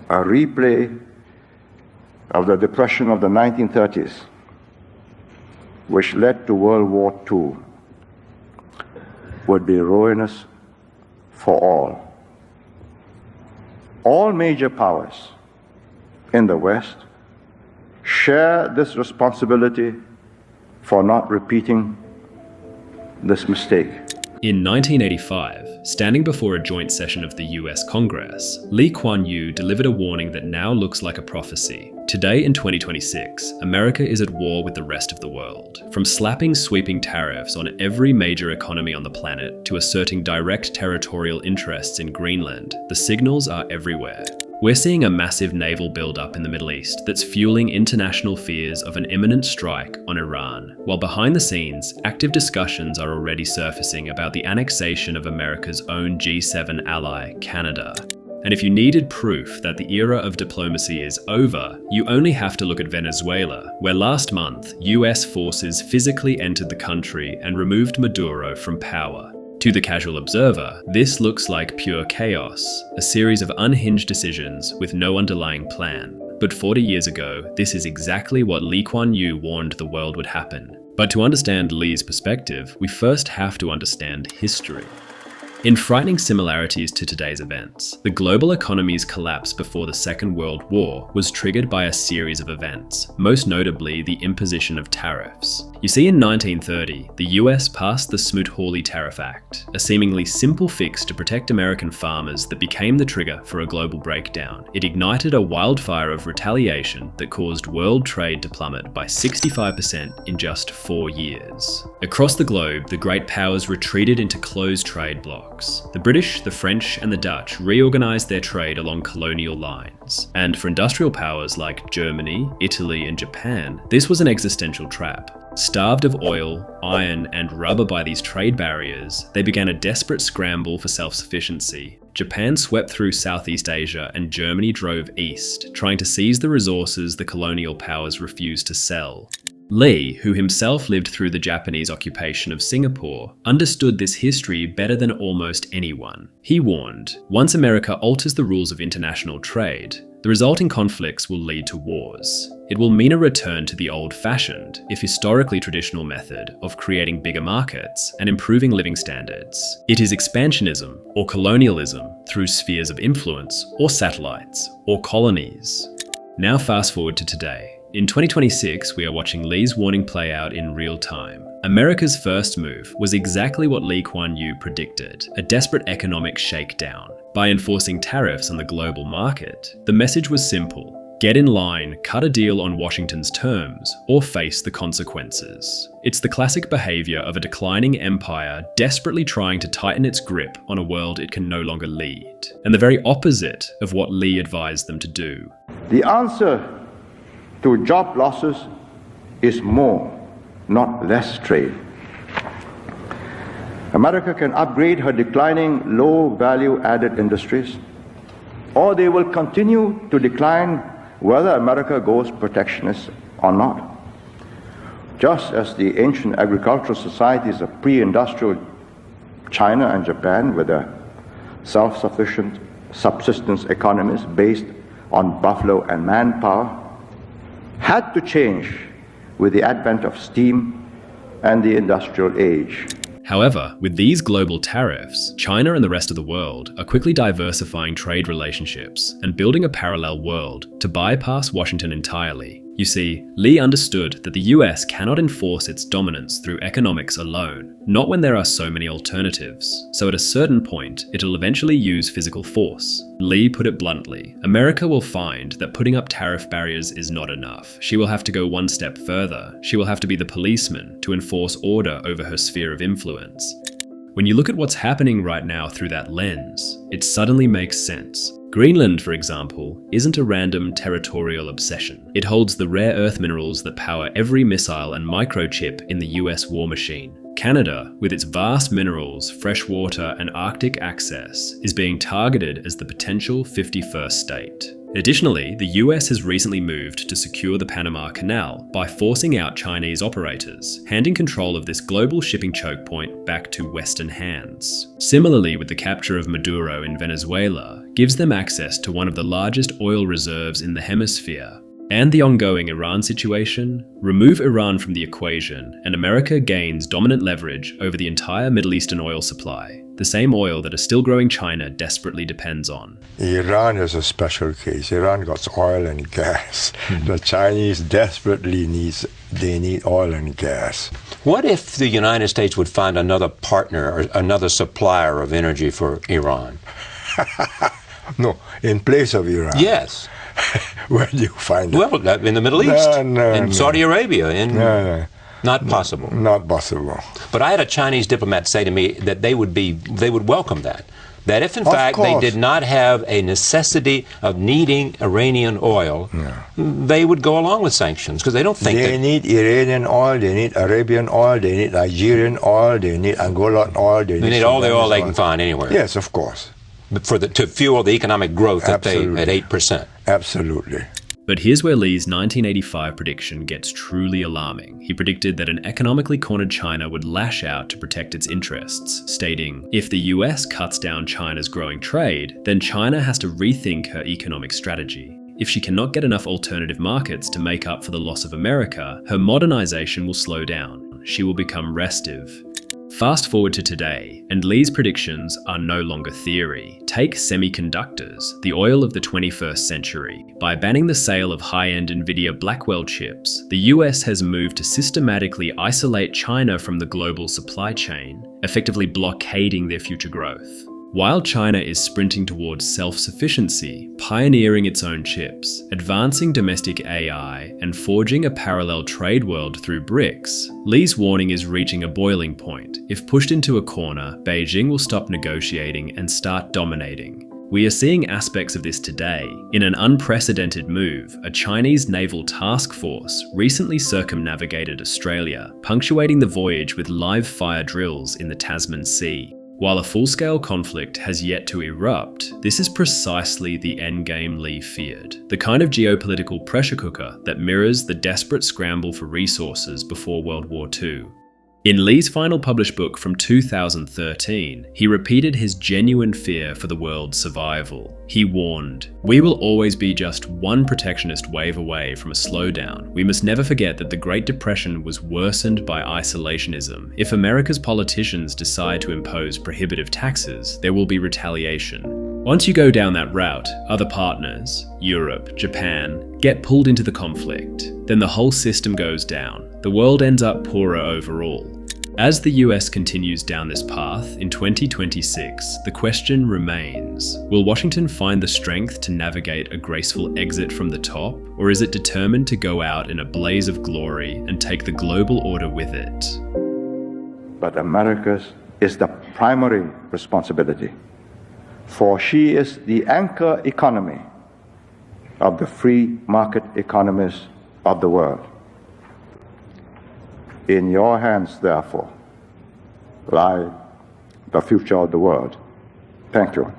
a replay of the Depression of the 1930s, which led to World War II, would be ruinous for all. All major powers in the West share this responsibility for not repeating this mistake. In 1985, standing before a joint session of the US Congress, Kuan Yew delivered a warning that now looks like a prophecy. Today in 2026, America is at war with the rest of the world. From slapping sweeping tariffs on every major economy on the planet to asserting direct territorial interests in Greenland, the signals are everywhere. We're seeing a massive naval build-up in the Middle East that's fueling international fears of an imminent strike on Iran, while behind the scenes, active discussions are already surfacing about the annexation of America's own G7 ally, Canada. And if you needed proof that the era of diplomacy is over, you only have to look at Venezuela, where last month, US forces physically entered the country and removed Maduro from power. To the casual observer, this looks like pure chaos, a series of unhinged decisions with no underlying plan. But 40 years ago, this is exactly what Kuan Yew warned the world would happen. But to understand Lee's perspective, we first have to understand history. In frightening similarities to today's events, the global economy's collapse before the Second World War was triggered by a series of events, most notably the imposition of tariffs. You see, in 1930, the US passed the Smoot-Hawley Tariff Act, a seemingly simple fix to protect American farmers that became the trigger for a global breakdown. It ignited a wildfire of retaliation that caused world trade to plummet by 65% in just 4 years. Across the globe, the great powers retreated into closed trade blocks. The British, the French, and the Dutch reorganized their trade along colonial lines. And for industrial powers like Germany, Italy, and Japan, this was an existential trap. Starved of oil, iron, and rubber by these trade barriers, they began a desperate scramble for self-sufficiency. Japan swept through Southeast Asia and Germany drove east, trying to seize the resources the colonial powers refused to sell. Lee, who himself lived through the Japanese occupation of Singapore, understood this history better than almost anyone. He warned, once America alters the rules of international trade, the resulting conflicts will lead to wars. It will mean a return to the old-fashioned, if historically traditional method of creating bigger markets and improving living standards. It is expansionism or colonialism through spheres of influence or satellites or colonies. Now fast forward to today. In 2026, we are watching Lee's warning play out in real time. America's first move was exactly what Kuan Yew predicted, a desperate economic shakedown. By enforcing tariffs on the global market, the message was simple: get in line, cut a deal on Washington's terms, or face the consequences. It's the classic behavior of a declining empire desperately trying to tighten its grip on a world it can no longer lead, and the very opposite of what Lee advised them to do. The answer to job losses is more, not less trade. America can upgrade her declining low-value added industries, or they will continue to decline whether America goes protectionist or not. Just as the ancient agricultural societies of pre-industrial China and Japan, with their self-sufficient subsistence economies based on buffalo and manpower, had to change with the advent of steam and the industrial age. However, with these global tariffs, China and the rest of the world are quickly diversifying trade relationships and building a parallel world to bypass Washington entirely. You see, Lee understood that the US cannot enforce its dominance through economics alone, not when there are so many alternatives. So at a certain point, it'll eventually use physical force. Lee put it bluntly, America will find that putting up tariff barriers is not enough. She will have to go one step further. She will have to be the policeman to enforce order over her sphere of influence. When you look at what's happening right now through that lens, it suddenly makes sense. Greenland, for example, isn't a random territorial obsession. It holds the rare earth minerals that power every missile and microchip in the US war machine. Canada, with its vast minerals, fresh water, and Arctic access, is being targeted as the potential 51st state. Additionally, the US has recently moved to secure the Panama Canal by forcing out Chinese operators, handing control of this global shipping choke point back to Western hands. Similarly, with the capture of Maduro in Venezuela, gives them access to one of the largest oil reserves in the hemisphere. And the ongoing Iran situation, remove Iran from the equation, and America gains dominant leverage over the entire Middle Eastern oil supply, the same oil that a still-growing China desperately depends on. Iran is a special case. Iran got oil and gas. The Chinese desperately need oil and gas. What if the United States would find another partner or another supplier of energy for Iran? No, in place of Iran. Yes. Where do you find it? Well, in the Middle East, in Saudi Arabia, not possible. Not possible. But I had a Chinese diplomat say to me that they would welcome that. That if in fact they did not have a necessity of needing Iranian oil, they would go along with sanctions because they don't think they need Iranian oil, they need Arabian oil, they need Nigerian oil, they need Angolan oil, they need all the oil they can find anywhere. Yes, of course. To fuel the economic growth at 8%. Absolutely. But here's where Lee's 1985 prediction gets truly alarming. He predicted that an economically cornered China would lash out to protect its interests, stating, if the US cuts down China's growing trade, then China has to rethink her economic strategy. If she cannot get enough alternative markets to make up for the loss of America, her modernization will slow down. She will become restive. Fast forward to today, and Lee's predictions are no longer theory. Take semiconductors, the oil of the 21st century. By banning the sale of high-end NVIDIA Blackwell chips, the US has moved to systematically isolate China from the global supply chain, effectively blockading their future growth. While China is sprinting towards self-sufficiency, pioneering its own chips, advancing domestic AI, and forging a parallel trade world through BRICS, Lee's warning is reaching a boiling point. If pushed into a corner, Beijing will stop negotiating and start dominating. We are seeing aspects of this today. In an unprecedented move, a Chinese naval task force recently circumnavigated Australia, punctuating the voyage with live fire drills in the Tasman Sea. While a full-scale conflict has yet to erupt, this is precisely the endgame Lee feared, the kind of geopolitical pressure cooker that mirrors the desperate scramble for resources before World War II. In Lee's final published book from 2013, he repeated his genuine fear for the world's survival. He warned, "We will always be just one protectionist wave away from a slowdown. We must never forget that the Great Depression was worsened by isolationism. If America's politicians decide to impose prohibitive taxes, there will be retaliation. Once you go down that route, other partners, Europe, Japan, get pulled into the conflict. Then the whole system goes down. The world ends up poorer overall." As the US continues down this path in 2026, the question remains, will Washington find the strength to navigate a graceful exit from the top, or is it determined to go out in a blaze of glory and take the global order with it? But America's is the primary responsibility, for she is the anchor economy of the free market economies of the world. In your hands, therefore, lie the future of the world. Thank you.